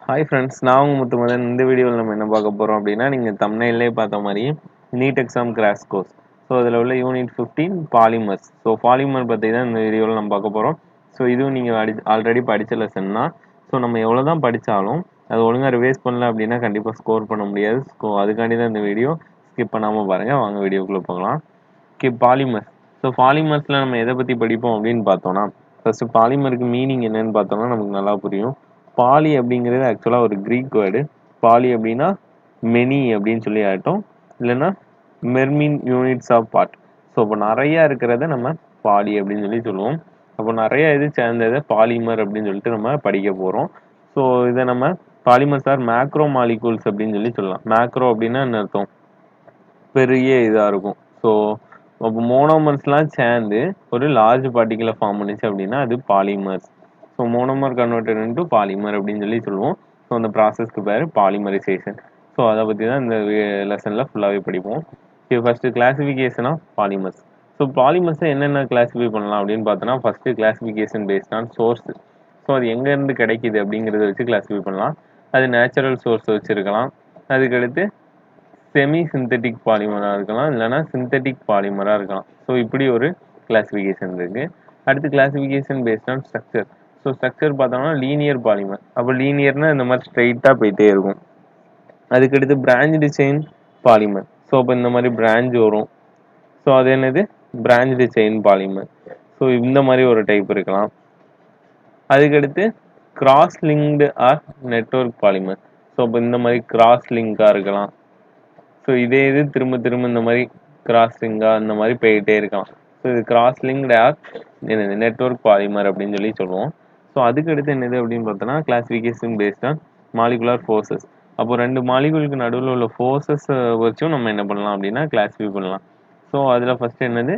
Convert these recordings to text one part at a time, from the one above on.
Hi friends, நான் உங்கள் முத்துமதன். இந்த வீடியோவில் நம்ம என்ன பார்க்க போகிறோம் அப்படின்னா, நீங்கள் தம்ப்நெயிலே பார்த்த மாதிரி NEET exam crash course. So அதில் உள்ள யூனிட் 15 பாலிமர்ஸ். ஸோ பாலிமர் பற்றி தான் இந்த வீடியோவில் நம்ம பார்க்க போகிறோம். ஸோ இதுவும் நீங்கள் ஆல்ரெடி படித்த லெசன் தான். ஸோ நம்ம எவ்வளோ தான் படித்தாலும் அது ஒழுங்காக ரிவைஸ் பண்ணல அப்படின்னா கண்டிப்பாக ஸ்கோர் பண்ண முடியாது. ஸோ அதுக்காண்டி தான் இந்த வீடியோ. ஸ்கிப் பண்ணாமல் பாருங்கள். வாங்க வீடியோக்குள்ளே போகலாம். Okay, polymers. ஸோ பாலிமர்ஸில் நம்ம எதை பற்றி படிப்போம் அப்படின்னு பார்த்தோன்னா, ஃபஸ்ட்டு பாலிமருக்கு மீனிங் என்னன்னு பார்த்தோன்னா நமக்கு நல்லா புரியும். பாலி அப்படிங்கிறது ஆக்சுவலாக ஒரு க்ரீக் வேர்டு. பாலி அப்படின்னா மெனி அப்படின்னு சொல்லி ஆகட்டும், இல்லைன்னா மெர்மின் யூனிட்ஸ் ஆஃப் பார்ட். ஸோ இப்போ நிறையா இருக்கிறத நம்ம பாலி அப்படின்னு சொல்லி சொல்லுவோம். அப்போ நிறைய இது சேர்ந்ததை பாலிமர் அப்படின்னு சொல்லிட்டு நம்ம படிக்க போகிறோம். ஸோ இதை நம்ம பாலிமர்ஸ் ஆர் மேக்ரோ மாலிகூல்ஸ் அப்படின்னு சொல்லி சொல்லலாம். மேக்ரோ அப்படின்னா என்ன அர்த்தம்? பெரிய இதாக இருக்கும். ஸோ அப்போ மோனோமர்ஸ்லாம் சேர்ந்து ஒரு லார்ஜ் பார்ட்டிக்கலை ஃபார்ம் பண்ணிச்சு அப்படின்னா அது polymers. So monomer converted into polymer அப்படின்னு சொல்லி சொல்லுவோம். ஸோ அந்த ப்ராசஸ்க்கு பேர் பாலிமரைசேஷன். ஸோ அதை பற்றி தான் இந்த லெசனில் ஃபுல்லாகவே படிப்போம். இப்போ first classification of polymers. So பாலிமர்ஸை என்னென்ன கிளாஸிஃபை பண்ணலாம் அப்படின்னு பார்த்தோன்னா, first classification based on source. So அது எங்கேருந்து கிடைக்கிது அப்படிங்கிறத வச்சு கிளாஸிஃபை பண்ணலாம். அது நேச்சுரல் சோர்ஸ் வச்சுருக்கலாம். அதுக்கடுத்து செமி சிந்தட்டிக் பாலிமராக இருக்கலாம், இல்லைனா சிந்தட்டிக் பாலிமராக இருக்கலாம். ஸோ இப்படி ஒரு கிளாஸிஃபிகேஷன் இருக்குது. அடுத்து classification based on structure. So structure பார்த்தோம்னா லீனியர் பாலிமர். அப்போ லீனியர்னா இந்த மாதிரி ஸ்ட்ரைட்டாக போயிட்டே இருக்கும். அதுக்கடுத்து பிரான்ச்டு செயின் பாலிமர். ஸோ அப்போ இந்த மாதிரி பிரான்ச் வரும். ஸோ அது என்னது? Branched chain polymer. ஸோ இந்த மாதிரி ஒரு டைப் இருக்கலாம். அதுக்கடுத்து cross linked or network polymer. So அப்போ இந்த மாதிரி கிராஸ் லிங்காக இருக்கலாம். ஸோ இதே இது திரும்ப திரும்ப இந்த மாதிரி கிராஸ் லிங்காக இந்த மாதிரி போயிட்டே இருக்கலாம். ஸோ இது கிராஸ் லிங்க்டு ஆர் என்னது? நெட்வொர்க் பாலிமர் அப்படின்னு சொல்லி சொல்லுவோம். ஸோ அதுக்கடுத்து என்னது அப்படின்னு பார்த்தோன்னா classification based on molecular forces. அப்போ ரெண்டு மாலிகுலுக்கு நடுவில் உள்ள ஃபோர்ஸஸ் வச்சும் நம்ம என்ன பண்ணலாம் அப்படின்னா கிளாஸிஃபை பண்ணலாம். ஸோ அதில் ஃபஸ்ட்டு என்னது?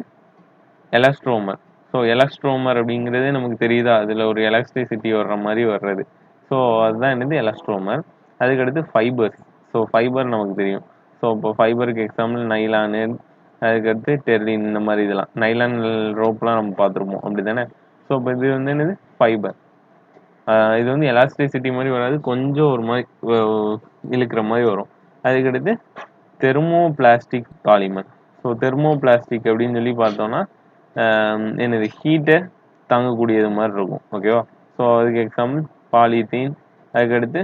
எலக்ட்ரோமர். ஸோ எலக்ட்ரோமர் அப்படிங்கிறது நமக்கு தெரியுதா? அதில் ஒரு எலக்ட்ரிசிட்டி வர்ற மாதிரி வர்றது. ஸோ அதுதான் என்னது? எலக்ட்ரோமர். அதுக்கடுத்து ஃபைபர்ஸ். ஸோ ஃபைபர் நமக்கு தெரியும். ஸோ இப்போ ஃபைபருக்கு எக்ஸாம்பிள் நைலானு, அதுக்கடுத்து டெர்லின், இந்த மாதிரி இதெல்லாம் நைலான் ரோப்லாம் நம்ம பார்த்துருப்போம், அப்படி தானே? ஸோ இப்போ இது வந்து என்னது? ஃபைபர். இது வந்து எலாஸ்டிசிட்டி மாதிரி வராது, கொஞ்சம் ஒரு மாதிரி இழுக்கிற மாதிரி வரும். அதுக்கடுத்து thermoplastic polymer. So thermoplastic அப்படின்னு சொல்லி பார்த்தோம்னா என்னது? ஹீட்டை தாங்கக்கூடியது மாதிரி இருக்கும். ஓகேவா? ஸோ அதுக்கு எக்ஸாம்பிள் பாலித்தீன், அதுக்கடுத்து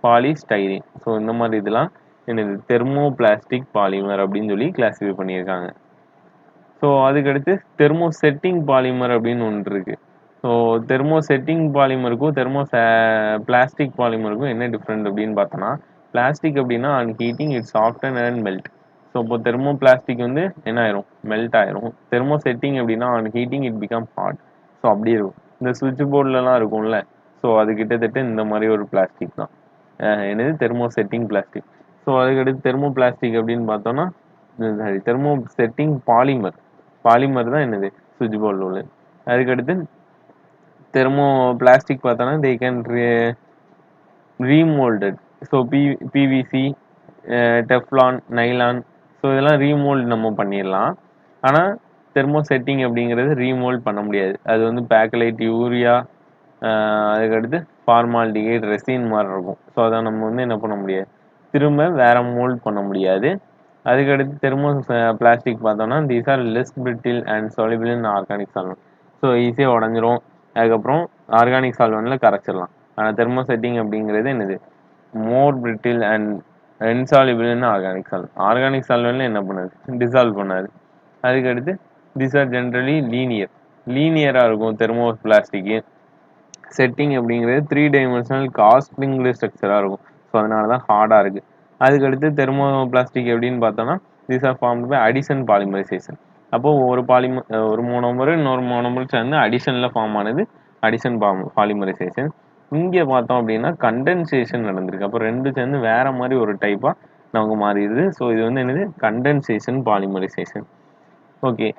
பாலிஸ்டைரீன். ஸோ இந்த மாதிரி இதெல்லாம் என்னது? தெர்மோ பிளாஸ்டிக் பாலிமர் அப்படின்னு சொல்லி கிளாஸிஃபை பண்ணியிருக்காங்க. ஸோ அதுக்கடுத்து தெர்மோ செட்டிங் பாலிமர் அப்படின்னு ஒன்று இருக்கு. ஸோ தெர்மோ செட்டிங் பாலிமருக்கும் பிளாஸ்டிக் பாலிமருக்கும் என்ன டிஃப்ரெண்ட் அப்படின்னு பார்த்தோன்னா, பிளாஸ்டிக் அப்படின்னா on heating it's soften and melt. So இப்போ தெர்மோ பிளாஸ்டிக் வந்து என்ன ஆயிரும்? மெல்ட் ஆயிரும். தெர்மோ செட்டிங் அப்படின்னா on heating it become hot. So அப்படி இருக்கும். இந்த சுவிட்ச் போர்ட்லலாம் இருக்கும்ல, ஸோ அது கிட்டத்தட்ட இந்த மாதிரி ஒரு பிளாஸ்டிக் தான். என்னது? Thermo setting plastic. ஸோ அதுக்கடுத்து தெர்மோ பிளாஸ்டிக் அப்படின்னு பார்த்தோன்னா, தெர்மோ செட்டிங் பாலிமர். பாலிமர் தான் என்னது? சுவிட்ச் போர்டில் உள்ளது. அதுக்கடுத்து தெர்மோ பிளாஸ்டிக் பார்த்தோன்னா they can remoulded. So PVC, Teflon, nylon, so இதெல்லாம் ரீமோல்ட் நம்ம பண்ணிடலாம். ஆனால் தெர்மோ செட்டிங் அப்படிங்கிறது ரீமோல்ட் பண்ண முடியாது. அது வந்து பேக்கலைட், யூரியா, அதுக்கடுத்து ஃபார்மால்டிகைட், ரெசின் மாதிரி இருக்கும். ஸோ அதை நம்ம வந்து என்ன பண்ண முடியாது? திரும்ப வேற மோல்ட் பண்ண முடியாது. அதுக்கடுத்து தெர்மோ பிளாஸ்டிக் பார்த்தோம்னா these are less brittle and soluble in organic solvent. So ஈஸியாக உடஞ்சிரும். அதுக்கப்புறம் ஆர்கானிக் சால்வெண்ட்டில் கரைச்சிடலாம். ஆனால் தெர்மோ செட்டிங் அப்படிங்கிறது என்னது? More brittle and insoluble in organic solvent. Organic சால்வெண்ட்டில் என்ன பண்ணாது? டிசால்வ் பண்ணாது. அதுக்கடுத்து தீஸ் ஆர் ஜென்ரலி லீனியராக இருக்கும் தெர்மோ பிளாஸ்டிக்கு. செட்டிங் அப்படிங்கிறது 3 டைமென்ஷனல் காஸ்டிங்டு ஸ்ட்ரக்சராக இருக்கும். ஸோ அதனால தான் ஹார்டாக இருக்குது. அதுக்கடுத்து தெர்மோ பிளாஸ்டிக் எப்படின்னு பார்த்தோன்னா these are formed by addition polymerization. அப்போது ஒரு மோனோமர் இன்னொரு மோனோமர் சேர்ந்து அடிஷனில் ஃபார்ம் ஆனது அடிஷன் பாலிமரைசேஷன். இங்கே பார்த்தோம் அப்படின்னா கண்டென்சேஷன் நடந்திருக்கு. அப்போ ரெண்டு சேர்ந்து வேற மாதிரி ஒரு டைப்பாக நமக்கு மாறிடுது. ஸோ இது வந்து என்னது? Condensation polymerisation. ஓகே,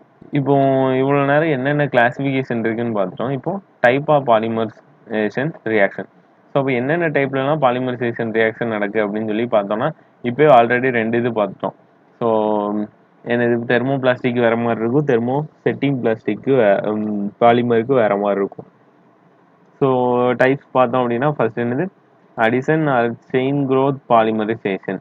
இப்போ இவ்வளோ நேரம் என்னென்ன கிளாஸிஃபிகேஷன் இருக்குன்னு பார்த்துட்டோம். இப்போ type of polymerization reaction. So அப்போ என்னென்ன டைப்லலாம் பாலிமரைசேஷன் ரியாக்ஷன் நடக்குது அப்படின்னு சொல்லி பார்த்தோம்னா, இப்போ ஆல்ரெடி 2 இது பார்த்துட்டோம். ஸோ என்னது? தெர்மோ பிளாஸ்டிக் வேற மாதிரி இருக்கும், தெர்மோ செட்டிங் பிளாஸ்டிக்கு பாலிமருக்கு வேற மாதிரி இருக்கும். ஸோ டைப்ஸ் பார்த்தோம் அப்படின்னா ஃபர்ஸ்ட் என்னது? Addition or chain growth polymerization,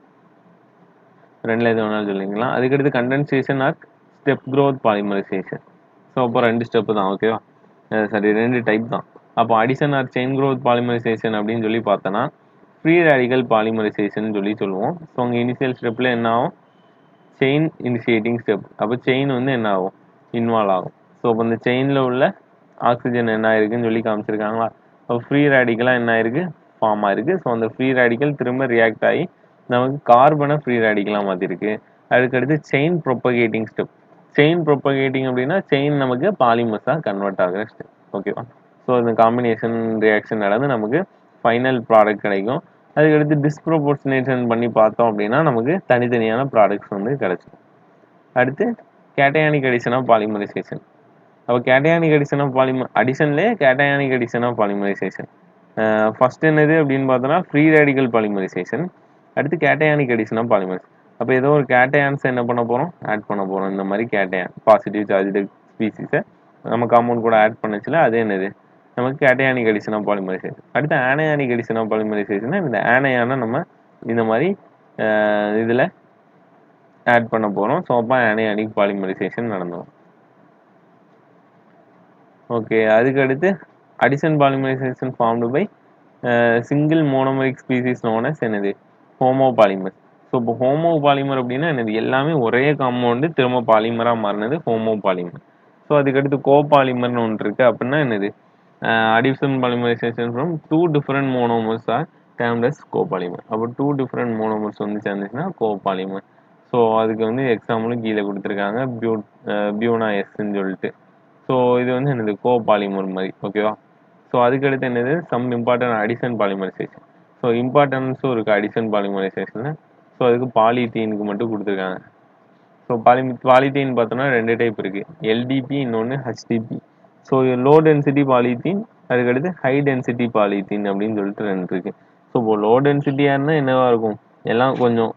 ரெண்டுல எது வேணாலும் சொல்லிக்கலாம். அதுக்கடுத்து condensation or step growth polymerization. So அப்போ 2 ஸ்டெப்பு தான், ஓகேவா? சரி, 2 டைப் தான். அப்போ addition or chain growth polymerisation அப்படின்னு சொல்லி பார்த்தோன்னா ஃப்ரீ ரேடிக்கல் பாலிமரைசேஷன் சொல்லி சொல்லுவோம். ஸோ உங்கள் இனிஷியல் ஸ்டெப்பில் என்ன ஆகும்? Chain initiating step. அப்போ செயின் வந்து என்ன ஆகும்? இன்வால்வ் ஆகும். ஸோ அப்போ இந்த செயினில் உள்ள ஆக்சிஜன் என்ன ஆயிருக்குன்னு சொல்லி காமிச்சிருக்காங்களா? அப்போ ஃப்ரீ ரேடிக்கலாக என்ன ஆயிருக்கு? ஃபார்ம் ஆயிருக்கு. ஸோ அந்த ஃப்ரீ ரேடிக்கல் திரும்ப ரியாக்ட் ஆகி நமக்கு கார்பனை ஃப்ரீ ரேடிக்கலாக மாற்றிருக்கு. அதுக்கடுத்து செயின் ப்ரொப்பகேட்டிங் ஸ்டெப். செயின் ப்ரொப்பகேட்டிங் அப்படின்னா செயின் நமக்கு பாலிமர்ஸாக கன்வெர்ட் ஆகிற ஸ்டெப், ஓகேவா? ஸோ இந்த காம்பினேஷன் ரியாக்ஷன் நடந்து நமக்கு ஃபைனல் ப்ராடக்ட் கிடைக்கும். அதுக்கடுத்து டிஸ்ப்ரொபோர்ஷனேஷன் பண்ணி பார்த்தோம் அப்படின்னா நமக்கு தனித்தனியான ப்ராடக்ட்ஸ் வந்து கிடைச்சிடும். அடுத்து கேட்டயானிக் அடிஷன் ஆஃப் பாலிமரைசேஷன். அப்போ கேட்டயானிக் அடிஷன் ஆஃப் அடிஷன்லேயே cationic addition of polymerisation. First என்னது அப்படின்னு பார்த்தோன்னா ஃப்ரீ ரேடிக்கல் பாலிமரைசேஷன். அடுத்து கேட்டயானிக் அடிஷன் ஆஃப் பாலிமரைஸ். அப்போ ஏதோ ஒரு கேட்டயான்ஸ் என்ன பண்ண போகிறோம்? ஆட் பண்ண போகிறோம். இந்த மாதிரி கேட்டயான் பாசிட்டிவ் சார்ஜ் ஸ்பீசிஸை நம்ம காம்பவுண்ட் கூட ஆட் பண்ணுச்சுல, அது என்னது? நமக்கு கேட்டயானிக் அடிஷன் ஆஃப் பாலிமரைசேஷன். அடுத்து ஆனயானிக் அடிஷன் ஆஃப் பாலிமரைசேஷன். இந்த ஆனயானை நம்ம இந்த மாதிரி இதில் ஆட் பண்ண போகிறோம். ஸோ அப்போ ஆனயானிக் பாலிமரைசேஷன் நடந்துடும். ஓகே, அதுக்கடுத்து addition polymerisation formed by single monomeric species known as என்னது? Homopolymer. ஸோ இப்போ ஹோமோ பாலிமர் அப்படின்னா என்னது? எல்லாமே ஒரே காம்பவுண்டு திரும்ப பாலிமராக மாறினது ஹோமோ பாலிமர். ஸோ அதுக்கடுத்து கோ பாலிமர்னு ஒன்று இருக்குது. அப்படின்னா என்னது? Addition polymerization from 2 different monomers are termed as copolymer. அப்போ 2 டிஃப்ரெண்ட் மோனோமர்ஸ் வந்து சேர்ந்துச்சுன்னா கோபாலிமர். ஸோ அதுக்கு வந்து எக்ஸாம்பிளும் கீழே கொடுத்துருக்காங்க, பியூனா எஸ்ன்னு சொல்லிட்டு. ஸோ இது வந்து என்னது? கோபாலிமர் மாதிரி, ஓகேவா? ஸோ அதுக்கடுத்து என்னது? Some important addition polymerisation. So இம்பார்ட்டன்ஸும் இருக்குது அடிஷன் பாலிமரைசேஷனில். ஸோ அதுக்கு பாலித்தீனுக்கு மட்டும் கொடுத்துருக்காங்க. ஸோ பாலித்தீன் பார்த்தோன்னா 2 டைப் இருக்குது, எல்டிபி இன்னொன்று HDB. So low density polythene, அதுக்கடுத்து ஹை டென்சிட்டி பாலித்தீன் அப்படின்னு சொல்லிட்டு 2 இருக்குது. ஸோ இப்போ லோ டென்சிட்டியாக இருந்தால் என்னவா இருக்கும்? எல்லாம் கொஞ்சம்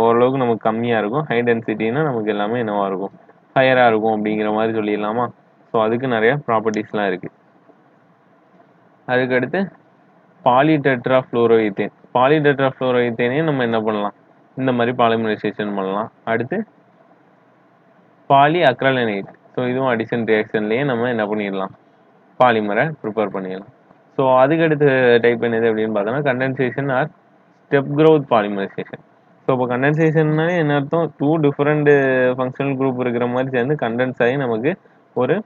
ஓரளவுக்கு நமக்கு கம்மியாக இருக்கும். ஹை டென்சிட்டின்னா நமக்கு எல்லாமே என்னவா இருக்கும்? ஹையராக இருக்கும் அப்படிங்கிற மாதிரி சொல்லிடலாமா? ஸோ அதுக்கு நிறைய ப்ராப்பர்ட்டிஸ்லாம் இருக்குது. அதுக்கடுத்து பாலிடெட்ராஃப்ளோரோஈத்தேன். பாலிடெட்ராஃப்ளோரோஈத்தேனையும் நம்ம என்ன பண்ணலாம்? இந்த மாதிரி பாலிமரைசேஷன் பண்ணலாம். அடுத்து பாலி அக்ரலனைட். ஸோ இதுவும் அடிஷன் ரியாக்ஷன்லேயே நம்ம என்ன பண்ணிடலாம்? பாலிமரை ப்ரிப்பேர் பண்ணிடலாம். ஸோ அதுக்கடுத்து டைப் என்னது அப்படின்னு பார்த்தோன்னா condensation or step growth polymerization. So இப்போ கண்டென்சேஷன்னாலே என்ன அர்த்தம்? 2 டிஃப்ரெண்ட் ஃபங்க்ஷனல் குரூப் இருக்கிற மாதிரி சேர்ந்து கண்டென்ஸ் ஆகி நமக்கு ஒரு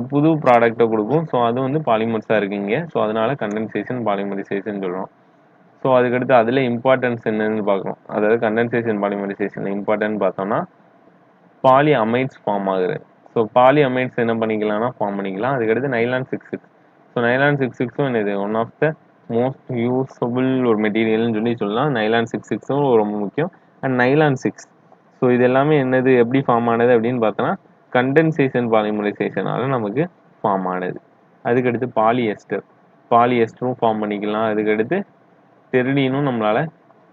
புது ப்ராடக்டை கொடுக்கும். ஸோ அது வந்து பாலிமர்ஸாக இருக்குங்க. ஸோ அதனால கண்டென்சேஷன் பாலிமரைசேஷன் சொல்கிறோம். ஸோ அதுக்கடுத்து அதில் இம்பார்ட்டன்ஸ் என்னன்னு பார்க்குறோம். அதாவது கண்டென்சேஷன் பாலிமரைசேஷன் இம்பார்ட்டன்ட் பார்த்தோம்னா பாலி அமைட்ஸ் ஃபார்ம் ஆகுது. ஸோ பாலி அமைட்ஸ் என்ன பண்ணிக்கலாம்னா ஃபார்ம் பண்ணிக்கலாம். அதுக்கடுத்து நைலான் 66. ஸோ நைலான் 66ம் என்னது? One of the most usable ஒரு மெட்டீரியல்னு சொல்லலாம். நைலான் 66ம் ரொம்ப முக்கியம். And nylon 6. ஸோ இது எல்லாமே என்னது? எப்படி ஃபார்ம் ஆனது அப்படின்னு பார்த்தோன்னா கண்டென்சேஷன் பாலிமரைசேஷனால நமக்கு ஃபார்ம் ஆனது. அதுக்கடுத்து பாலிஎஸ்டர். பாலிஎஸ்டரும் ஃபார்ம் பண்ணிக்கலாம். அதுக்கடுத்து டெரிடினும் நம்மளால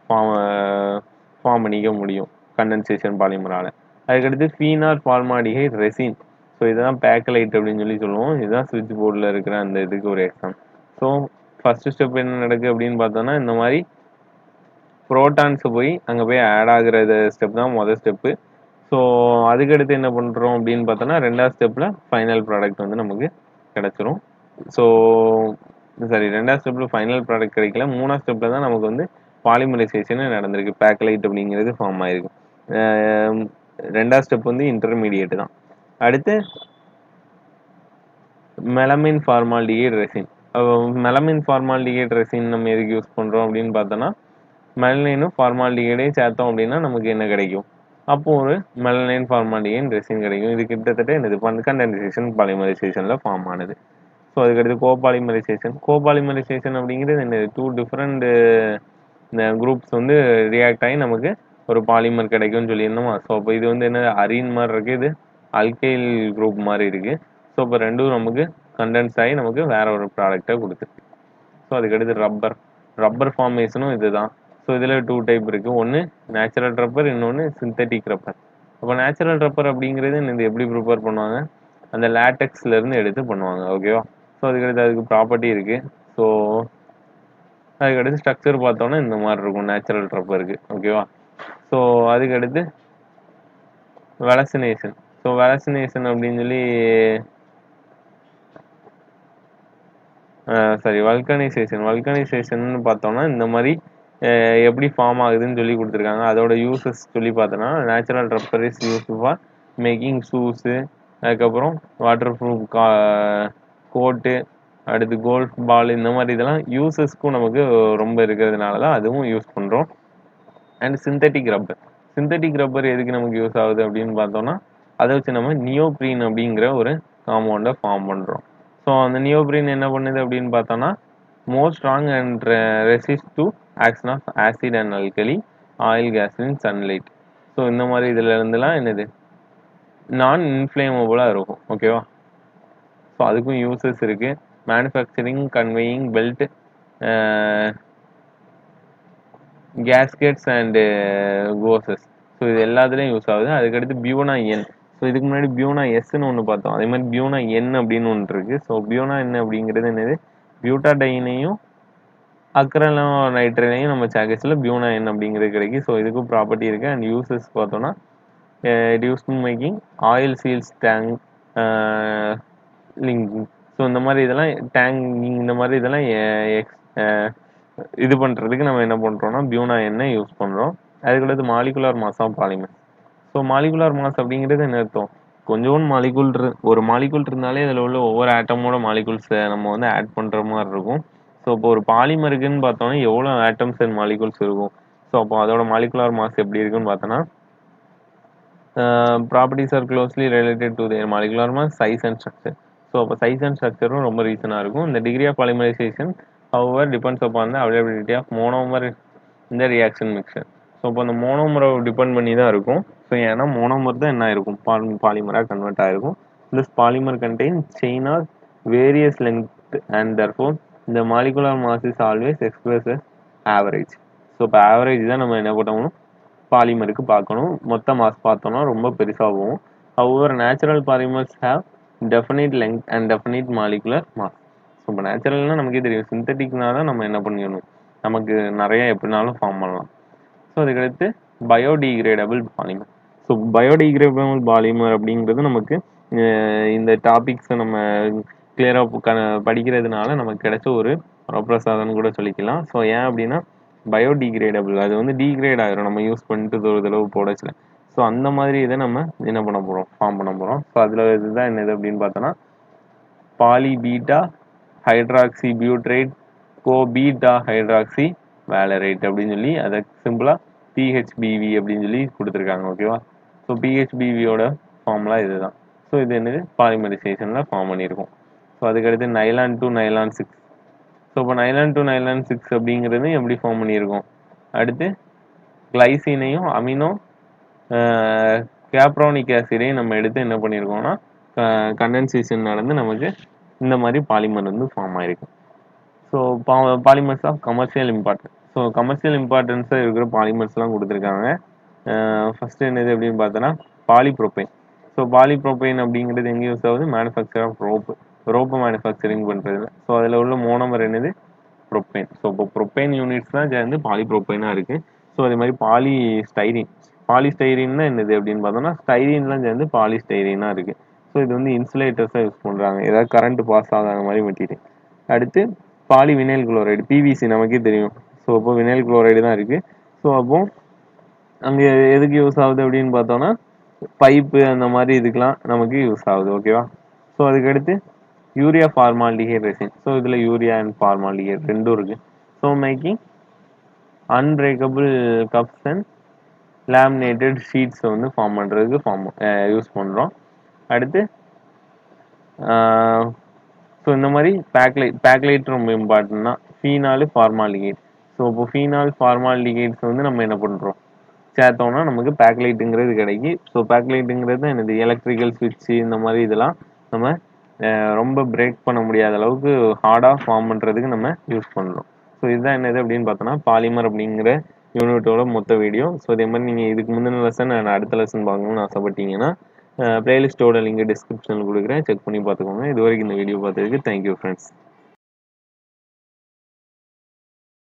ஃபார்ம் பண்ணிக்க முடியும் கண்டென்சேஷன் பாலிமரால். அதுக்கடுத்து ஃபீனால் ஃபார்மால்டிஹைட் ரெசின். ஸோ இதுதான் பேக்கலைட் அப்படின்னு சொல்லி சொல்லுவோம். இதுதான் ஸ்விட்ச் போர்டில் இருக்கிற அந்த இதுக்கு ஒரு எக்ஸாம். ஸோ ஃபர்ஸ்ட் ஸ்டெப் என்ன நடக்குது அப்படின்னு பார்த்தோன்னா இந்த மாதிரி ப்ரோட்டான்ஸ் போய் அங்கே போய் ஆட் ஆகுறது ஸ்டெப் தான் முதல் ஸ்டெப்பு. ஸோ அதுக்கடுத்து என்ன பண்ணுறோம் அப்படின்னு பார்த்தோன்னா ரெண்டாவது ஸ்டெப்பில் ஃபைனல் ப்ராடக்ட் வந்து நமக்கு கிடச்சிரும். ஸோ சரி, ரெண்டாவது ஸ்டெப்பில் ஃபைனல் ப்ராடக்ட் கிடைக்கல. மூணாவது ஸ்டெப்பில் தான் நமக்கு வந்து பாலிமரைசேஷன் நடந்திருக்கு. பேக்கலைட் அப்படிங்கிறது ஃபார்ம் ஆயிருக்கு. ரெண்டாவது ஸ்டெப் வந்து இன்டர்மீடியேட் தான். அடுத்து melamine formaldehyde resin. Melamine formaldehyde resin நம்ம எதுக்கு யூஸ் பண்ணுறோம் அப்படின்னு பார்த்தோன்னா மெலனைனும் ஃபார்மால்டிஹைடையும் சேர்த்தோம் அப்படின்னா நமக்கு என்ன கிடைக்கும்? அப்போ ஒரு மெலனைன் ஃபார்மால்டிஹைட் ரெசின் கிடைக்கும். இது கிட்டத்தட்ட என்னது? கண்டென்சேஷன் பாலிமரைசேஷனில் ஃபார்ம் ஆனது. ஸோ அதுக்கடுத்து கோபாலிமரைசேஷன். கோபாலிமரைசேஷன் அப்படிங்கிறது என்ன? 2 டிஃப்ரெண்ட் குரூப்ஸ் வந்து ரியாக்ட் ஆகி நமக்கு ஒரு பாலிமர் கிடைக்கும்னு சொல்லியிருந்தோமா? ஸோ அப்போ இது வந்து என்ன? அரீன் மாதிரி இருக்குது, இது அல்கைல் குரூப் மாதிரி இருக்குது. ஸோ இப்போ ரெண்டும் நமக்கு கண்டென்ஸ் ஆகி நமக்கு வேற ஒரு ப்ராடக்டை கொடுத்துருக்கு. ஸோ அதுக்கடுத்து ரப்பர். ரப்பர் ஃபார்மேஷனும் இதுதான். ஸோ இதில் 2 டைப் இருக்குது. ஒன்று நேச்சுரல் ரப்பர், இன்னொன்று சிந்தட்டிக் ரப்பர். அப்போ நேச்சுரல் ரப்பர் அப்படிங்கிறது இந்த எப்படி ப்ரிப்பேர் பண்ணுவாங்க? அந்த லேட்டெக்ஸ்லேருந்து எடுத்து பண்ணுவாங்க, ஓகேவா? ஸோ அதுக்கடுத்து அதுக்கு ப்ராப்பர்ட்டி இருக்குது. ஸோ அதுக்கடுத்து ஸ்ட்ரக்சர் பார்த்தோன்னா இந்த மாதிரி இருக்கும் நேச்சுரல் ரப்பருக்கு. ஓகேவா? ஸோ அதுக்கடுத்து வெலசினேஷன். ஸோ வெலசினேஷன் அப்படின்னு சொல்லி சாரி வல்கனைசேஷன் பார்த்தோம்னா இந்த மாதிரி எப்படி ஃபார்ம் ஆகுதுன்னு சொல்லி கொடுத்துருக்காங்க. அதோட யூசஸ் சொல்லி பார்த்தோன்னா natural rubber is use for making shoes, அதுக்கப்புறம் வாட்டர் ப்ரூஃப் கோட்டு, அடுத்து கோல்ஃப் பால், இந்த மாதிரி இதெல்லாம் யூசஸ்க்கும் நமக்கு ரொம்ப இருக்கிறதுனால தான் அதுவும் யூஸ் பண்ணுறோம். அண்ட் சிந்தட்டிக் ரப்பர் எதுக்கு நமக்கு யூஸ் ஆகுது அப்படின்னு பார்த்தோம்னா அதை வச்சு நம்ம நியோப்ரீன் அப்படிங்கிற ஒரு காம்பவுண்டை ஃபார்ம் பண்ணுறோம். ஸோ அந்த நியோப்ரீன் என்ன பண்ணுது அப்படின்னு பார்த்தோம்னா more strong and resist to action of acid and alkali, oil, gasoline, sunlight. So இந்த மாதிரி இதுல இருந்துலாம் என்னது நான் இன்ஃப்ளேமபுளாக இருக்கும். ஓகேவா? ஸோ அதுக்கும் யூசஸ் இருக்கு. Manufacturing, conveying belt, gaskets and hoses. So இது எல்லாத்துலேயும் யூஸ் ஆகுது. அதுக்கடுத்து பியூனா என். ஸோ இதுக்கு முன்னாடி பியூனா எஸ்ன்னு ஒன்று பார்த்தோம். அதே மாதிரி பியூனா என் அப்படின்னு ஒன்று இருக்கு. ஸோ பியூனா என் அப்படிங்கிறது என்னது, பியூட்டாடைனையும் அக்ரலோ நைட்ரேனையும் நம்ம சேகஸில் பியூனா என் அப்படிங்கிறது கிடைக்கும். ஸோ இதுக்கும் ப்ராப்பர்ட்டி இருக்குது. அண்ட் யூசஸ் பார்த்தோன்னா it use to making oil seals, tank link. So இந்த மாதிரி இதெல்லாம் டேங்கிங், இந்த மாதிரி இதெல்லாம் இது பண்ணுறதுக்கு நம்ம என்ன பண்ணுறோம்னா பியூனா எண்ணெய் யூஸ் பண்ணுறோம். அதுக்கடுத்து molecular mass of polymer. So molecular mass அப்படிங்கிறது என்ன அர்த்தம், கொஞ்சோண்டு மாலிகுல் ஒரு மாலிகுல் இருந்தாலே அதில் உள்ள ஒவ்வொரு ஆட்டமோட மாலிகுல்ஸை நம்ம வந்து ஆட் பண்ணுற மாதிரி இருக்கும். ஸோ இப்போ ஒரு பாலிமருக்குன்னு பார்த்தோன்னா எவ்வளோ ஆட்டம்ஸ் அண்ட் மாலிகுல்ஸ் இருக்கும். ஸோ அப்போ அதோட மாலிகுலர் மாஸ் எப்படி இருக்குன்னு பார்த்தோன்னா properties are closely related to their molecular mass, size and structure. So அப்போ சைஸ் அண்ட் ஸ்ட்ரக்சரும் ரொம்ப ரீசனாக இருக்கும். இந்த degree of polymerization however depends upon the availability of monomer இந்த ரியாக்ஷன் மிக்சர். ஸோ இப்போ அந்த மோனோமரை டிபெண்ட் பண்ணி தான் இருக்கும். ஸோ ஏன்னா மோனோமர் தான் என்ன ஆயிருக்கும், பாலிமராக கன்வெர்ட் ஆயிருக்கும். This polymer contain chain are various length and therefore இந்த molecular mass is always express average. So இப்போ ஆவரேஜ் தான் நம்ம என்ன பண்ணணும், பாலிமருக்கு பார்க்கணும். மொத்த மாஸ் பார்த்தோம்னா ரொம்ப பெருசாக போகும். Hour natural polymers have definite length and definite molecular mass. So இப்போ நேச்சுரல்னா நமக்கே தெரியும், சிந்தட்டிக்னா தான் நம்ம என்ன பண்ணிடணும், நமக்கு நிறைய எப்படினாலும் ஃபார்ம் பண்ணலாம். ஸோ அதுக்கடுத்து biodegradable polymer. So biodegradable polymer அப்படிங்கிறது நமக்கு இந்த டாபிக்ஸை நம்ம கிளியராக படிக்கிறதுனால நமக்கு கிடைச்ச ஒரு வரப்பிரசாதம்னு கூட சொல்லிக்கலாம். ஸோ ஏன் அப்படின்னா பயோடிகிரேடபிள், அது வந்து டீக்ரேட் ஆகிரும் நம்ம யூஸ் பண்ணிட்டு ஒரு தடவை போடச்சில. ஸோ அந்த மாதிரி இதை நம்ம என்ன பண்ண போகிறோம், ஃபார்ம் பண்ண போகிறோம். ஸோ அதில் இதுதான் என்னது அப்படின்னு பார்த்தோன்னா பாலி பீட்டா ஹைட்ராக்சி பியூட்ரேட் கோ பீட்டா ஹைட்ராக்சி வேலரைட் அப்படின்னு சொல்லி அதை சிம்பிளாக பிஹெச்பிவி அப்படின்னு சொல்லி கொடுத்துருக்காங்க. ஓகேவா? ஸோ பிஹெச்பிவியோட ஃபார்முலா இதுதான். ஸோ இது என்னது பாலிமரைசேஷனில் ஃபார்ம் பண்ணியிருக்கோம். ஸோ அதுக்கடுத்து நைலான் டு நைலான் 6. ஸோ இப்போ நைலான் டு நைலான் 6 அப்படிங்கிறது எப்படி ஃபார்ம் பண்ணியிருக்கோம், அடுத்து கிளைசினையும் அமினோ கேப்ரானிக் ஆசிடையும் நம்ம எடுத்து என்ன பண்ணியிருக்கோம்னா கண்டென்சேஷன் நடந்து நமக்கு இந்த மாதிரி பாலிமர் வந்து ஃபார்ம் ஆயிருக்கு. So polymers of commercial importance. So commercial இம்பார்ட்டன்ஸாக இருக்கிற பாலிமர்ஸ்லாம் கொடுத்துருக்காங்க. ஃபர்ஸ்ட் என்னது அப்படின்னு பார்த்தோன்னா பாலிப்ரோபைன். ஸோ பாலிப்ரோபைன் அப்படிங்கிறது எங்கே யூஸ் ஆகுது, மேனுஃபேக்சர் ஆஃப் ரோப்பு மேனுஃபேக்சரிங் பண்ணுறது. ஸோ அதில் உள்ள மோனோமர் என்னது, ப்ரோப்பைன். ஸோ இப்போ ப்ரோப்பைன் யூனிட்ஸ் தான் சேர்ந்து பாலிப்ரோப்பைனாக இருக்குது. ஸோ அதே மாதிரி பாலிஸ்டைரின்னா என்னது அப்படின்னு பார்த்தோம்னா ஸ்டைரீன்லாம் சேர்ந்து பாலிஸ்டைரீனாக இருக்குது. ஸோ இது வந்து இன்சுலேட்டர்ஸாக யூஸ் பண்ணுறாங்க, ஏதாவது கரண்ட் பாஸ் ஆகாத மாதிரி மெட்டீரியல். அடுத்து பாலிவினைல் குளோரைடு, பிவிசி நமக்கே தெரியும். ஸோ அப்போ வினைல் குளோரைடு தான் இருக்குது. ஸோ அப்போ அங்கே எதுக்கு யூஸ் ஆகுது அப்படின்னு பார்த்தோன்னா பைப்பு அந்த மாதிரி இதுக்கெலாம் நமக்கு யூஸ் ஆகுது. ஓகேவா? ஸோ அதுக்கடுத்து யூரியா ஃபார்மால்டிஹைட் ரெசின். ஸோ இதில் யூரியா அண்ட் ஃபார்மால்டிஹைட் ரெண்டும் இருக்குது. So making unbreakable cups and laminated ஷீட்ஸை வந்து ஃபார்ம் பண்ணுறதுக்கு யூஸ் பண்ணுறோம். அடுத்து ஸோ இந்த மாதிரி பேக்லைட் ரொம்ப இம்பார்ட்டன்ட்னா ஃபீனாலு ஃபார்மால்டிஹைட். ஸோ இப்போ ஃபீனால் ஃபார்மால்டிஹைட்ஸ் வந்து நம்ம என்ன பண்ணுறோம், சேர்த்தோம்னா நமக்கு பேக்லைட்டுங்கிறது கிடைக்கி. ஸோ பேக்லைட்டுங்கிறது என்னது, எலக்ட்ரிக்கல் ஸ்விட்சு இந்த மாதிரி இதெல்லாம் நம்ம ரொம்ப பிரேக் பண்ண முடியாத அளவுக்கு ஹார்டாக ஃபார்ம் பண்ணுறதுக்கு நம்ம யூஸ் பண்ணுறோம். ஸோ இதுதான் என்னது அப்படின்னு பார்த்தோன்னா பாலிமர் அப்படிங்கிற யூனிட்டோட மொத்த வீடியோ. ஸோ இதே மாதிரி நீங்கள் இதுக்கு முந்தின லெசன் அடுத்த லெசன் பார்க்கணும்னு ஆசைப்பட்டீங்கன்னா பிளேலிஸ்ட்டோட லிங்க் டிஸ்கிரிப்ஷனில் கொடுக்குறேன், செக் பண்ணி பார்த்துக்கோங்க. இது வரைக்கும் இந்த வீடியோ பார்த்ததுக்கு தேங்க்யூ ஃப்ரெண்ட்ஸ்.